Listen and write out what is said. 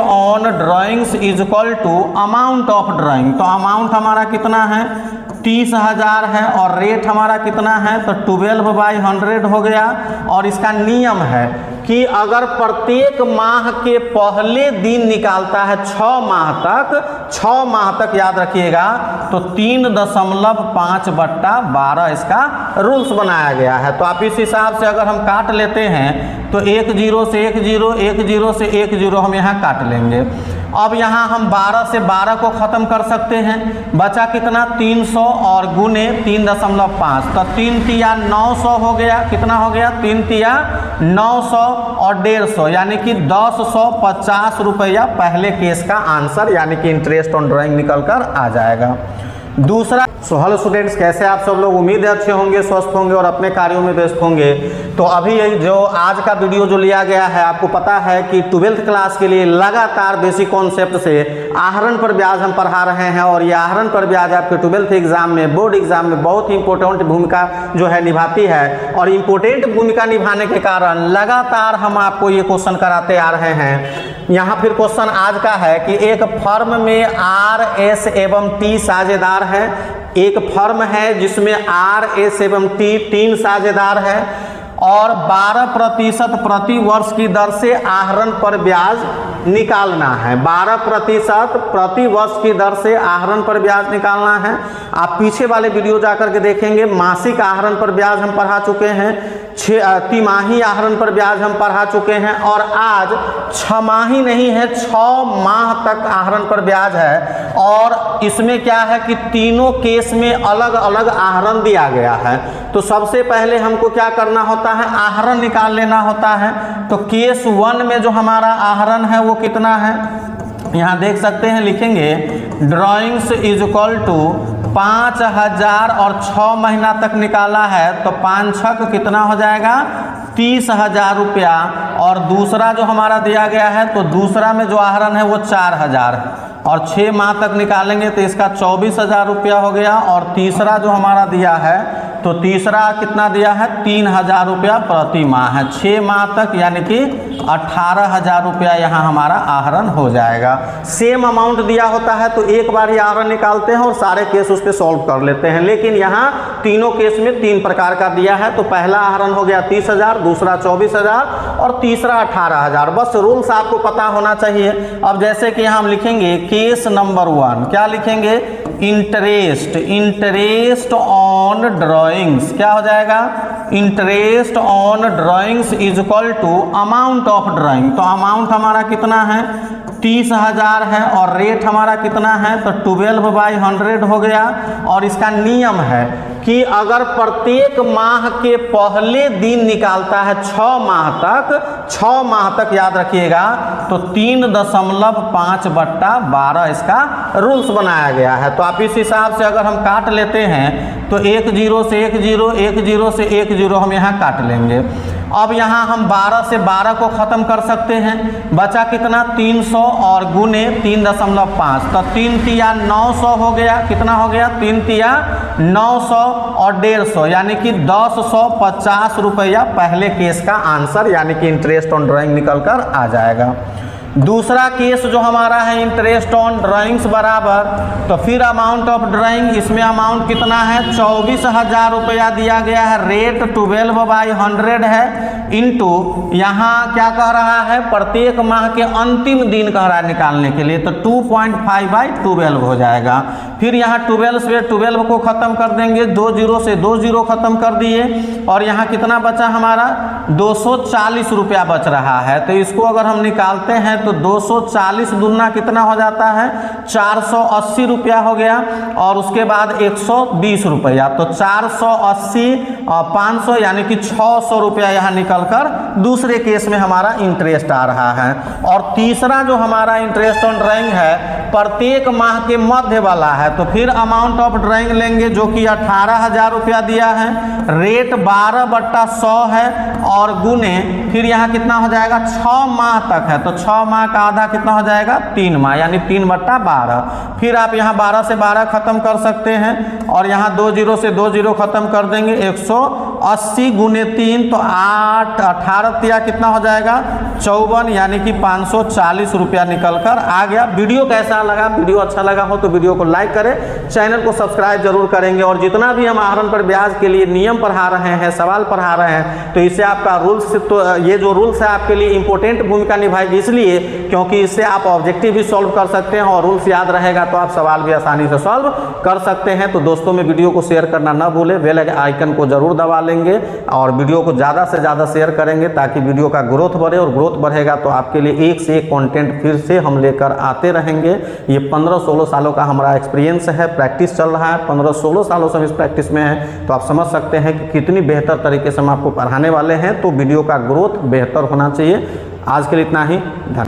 On drawings is equal to amount of drawing. तो amount हमारा कितना है 30,000 है और रेट हमारा कितना है तो 12/100 हो गया। और इसका नियम है कि अगर प्रत्येक माह के पहले दिन निकालता है 6 माह तक याद रखिएगा तो 3.5/12 इसका रूल्स बनाया गया है। तो आप इस हिसाब से अगर हम काट लेते हैं तो 1 0 से 1 0 1 0 से 1 0 हम यहाँ काट लेंगे। अब यहाँ हम 12 से 12 को ख़त्म कर सकते हैं, बचा कितना 300 और गुने 3.5 तो 3 तिया 900 हो गया। कितना हो गया 3 तिया 900 और 150 यानी कि 1050 रुपया पहले केस का आंसर यानी कि इंटरेस्ट ऑन ड्राइंग निकल कर आ जाएगा। दूसरा हेलो स्टूडेंट्स, कैसे आप सब लोग, उम्मीद है अच्छे होंगे, स्वस्थ होंगे और अपने कार्यों में व्यस्त होंगे। तो अभी जो आज का वीडियो जो लिया गया है, आपको पता है कि 12th क्लास के लिए लगातार बेसिक कॉन्सेप्ट से आहरण पर ब्याज हम पढ़ा रहे हैं और ये आहरण पर ब्याज आपके 12th एग्जाम में, बोर्ड एग्जाम में बहुत ही इंपॉर्टेंट भूमिका जो है निभाती है। और इम्पोर्टेंट भूमिका निभाने के कारण लगातार हम आपको ये क्वेश्चन कराते आ रहे हैं। यहाँ फिर क्वेश्चन आज का है कि एक फर्म में आर, एस एवं टी साझेदार है। एक फर्म है जिसमें आर, एस एवं टी 3 साझेदार है और 12% प्रति वर्ष की दर से आहरण पर ब्याज निकालना है। 12% प्रति वर्ष की दर से आहरण पर ब्याज निकालना है। आप पीछे वाले वीडियो जाकर के देखेंगे, मासिक आहरण पर ब्याज हम पढ़ा चुके हैं, तिमाही आहरण पर ब्याज हम पढ़ा चुके हैं और आज 6 माही नहीं है 6 माह तक आहरण पर ब्याज है। और इसमें क्या है कि तीनों केस में अलग अलग आहरण दिया गया है। तो सबसे पहले हमको क्या करना होता है, आहरण निकाल लेना होता है। तो केस 1 में जो हमारा आहरण है वो कितना है, यहाँ देख सकते हैं, लिखेंगे ड्राइंग्स इज इक्वल टू 5000 और 6 महीना तक निकाला है तो 5 6 कितना हो जाएगा 30,000 रुपया। और दूसरा जो हमारा दिया गया है तो दूसरा में जो आहरण है वो 4000 है और 6 माह तक निकालेंगे तो इसका 24,000 रुपया हो गया। और तीसरा जो हमारा दिया है तो तीसरा कितना दिया है 3,000 रुपया प्रति माह है, 6 माह तक यानी कि 18,000 रुपया यहाँ हमारा आहरण हो जाएगा। सेम अमाउंट दिया होता है तो एक बार ही आहरण निकालते हैं और सारे केस उस पर सॉल्व कर लेते हैं, लेकिन यहाँ तीनों केस में 3 प्रकार का दिया है। तो पहला आहरण हो गया 30,000, दूसरा 24,000 और तीसरा 18,000। बस रूल्स आपको पता होना चाहिए। अब जैसे कि हम लिखेंगे केस नंबर 1, क्या लिखेंगे इंटरेस्ट ऑन ड्राइंग्स, क्या हो जाएगा interest on drawings is equal to amount of drawing. तो अमाउंट हमारा कितना है 30,000 है और रेट हमारा कितना है तो 12/100 हो गया। और इसका नियम है कि अगर प्रत्येक माह के पहले दिन निकालता है 6 माह तक याद रखिएगा तो 3.5/12 इसका रूल्स बनाया गया है। तो आप इस हिसाब से अगर हम काट लेते हैं तो 1 0 से 1 0 1 0 से 1 0 हम यहाँ काट लेंगे। अब यहाँ हम 12 से 12 को ख़त्म कर सकते हैं, बचा कितना 300 और गुने 3.5 तो 3 तिया 900 हो गया। कितना हो गया 3 तिया 900 और 150 यानी कि 1050 रुपया पहले केस का आंसर यानी कि इंटरेस्ट ऑन ड्राइंग निकल कर आ जाएगा। दूसरा केस जो हमारा है इंटरेस्ट ऑन ड्राइंग्स बराबर, तो फिर अमाउंट ऑफ ड्राइंग, इसमें अमाउंट कितना है 24,000 रुपया दिया गया है, रेट 12/100 है, इंटू यहाँ क्या कह रहा है प्रत्येक माह के अंतिम दिन कह रहा है निकालने के लिए तो 2.5/12 हो जाएगा। फिर यहाँ 12 से 12 को ख़त्म कर देंगे, 2 0 से 2 0 ख़त्म कर दिए और यहाँ कितना बचा हमारा 240 रुपया बच रहा है। तो इसको अगर हम निकालते हैं तो 240 दुना कितना हो जाता है 480 रुपया हो गया और उसके बाद 120 रुपया तो 480 और 500 यानी कि 600 रुपया यहाँ निकलकर दूसरे केस में हमारा इंटरेस्ट आ रहा है। और तीसरा जो हमारा इंटरेस्ट ऑन ड्राइंग है प्रत्येक माह के मध्य वाला है, तो फिर अमाउंट ऑफ ड्राइंग लेंगे जो कि 18,000 रुपया दिया है, रेट 12/100 है और गुने फिर यहाँ कितना हो जाएगा 6 माह तक है, तो 6 माह का आधा कितना हो जाएगा 3 माह, यानी 3/12। फिर आप यहाँ 12 से 12 खत्म कर सकते हैं और यहाँ 2 जीरो से 2 जीरो खत्म कर देंगे, 180 गुने 3 तो 8 18 तिया कितना हो जाएगा 54, यानी कि 540 रुपया निकल कर आ गया। वीडियो कैसा लगा? वीडियो अच्छा लगा हो तो वीडियो को लाइक करें, चैनल को सब्सक्राइब जरूर करेंगे और जितना भी हम आहरण पर ब्याज के लिए नियम पढ़ा रहे हैं, सवाल पढ़ा रहे हैं, तो इससे आपका रूल्स, तो ये जो रूल्स है आपके लिए इंपॉर्टेंट भूमिका निभाएगी, इसलिए क्योंकि इससे आप ऑब्जेक्टिव भी सॉल्व कर सकते हैं और रूल्स याद रहेगा तो आप सवाल भी आसानी से सॉल्व कर सकते हैं। तो दोस्तों में वीडियो को शेयर करना ना भूलें, बेल आइकन को जरूर दबा लेंगे और वीडियो को ज़्यादा से ज़्यादा शेयर करेंगे ताकि वीडियो का ग्रोथ बढ़े, और ग्रोथ बढ़ेगा तो आपके लिए एक से एक कंटेंट फिर से हम लेकर आते रहेंगे। ये 15-16 सालों का हमारा एक्सपीरियंस है, प्रैक्टिस चल रहा है, 15-16 सालों से हम इस प्रैक्टिस में हैं, तो आप समझ सकते हैं कि कितनी बेहतर तरीके से हम आपको पढ़ाने वाले हैं। तो वीडियो का ग्रोथ बेहतर होना चाहिए। आज के लिए इतना ही, धन्यवाद।